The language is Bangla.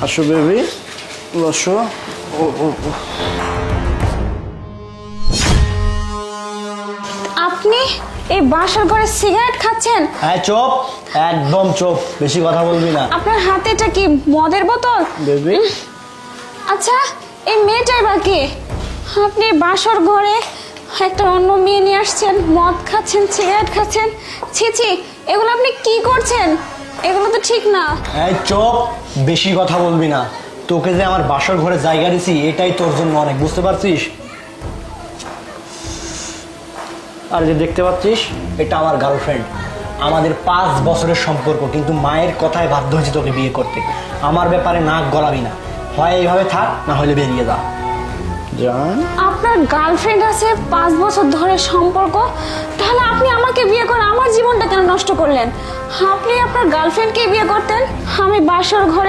আসো বেবি, বসো। আপনি এই বাসার ঘরে সিগারেট খাচ্ছেন? হ্যাঁ চুপ, একদম চুপ, বেশি কথা বলবি না। আপনার হাতে এটা কি মদের বোতল? বেবি আচ্ছা, এই মেয়েটাই বা কে? আপনি বাসর ঘরে একটা অন্য মেয়ে নিয়ে আসছেন, মদ খাচ্ছেন, সিগারেট খাচ্ছেন। ছি ছি, এগুলো আপনি কি করছেন? এগুলো তো ঠিক না। এই চুপ, বেশি কথা বলবি না। তোকে যে আমার বাসর ঘরে জায়গা দিছি এটাই তোর জন্য অনেক, বুঝতে পারছিস? আর যে দেখতে পাচ্ছিস এটা আমার গার্লফ্রেন্ড। আমাদের 5 বছরের সম্পর্ক, কিন্তু মায়ের কথায় বাধ্য হয়েছে তোকে বিয়ে করতে। আমার ব্যাপারে নাক গলাবি না, হয় এইভাবে থাক, না হলে বেরিয়ে যা। জান, আপনার গার্লফ্রেন্ড আছে, 5 বছর ধরে সম্পর্ক, তাহলে আপনি আমাকে বিয়ে করে আমার জীবনটা কেন নষ্ট করলেন? আপনি আপনার গার্লফ্রেন্ডকে বিয়ে করতেন, আমি বাসর ঘরে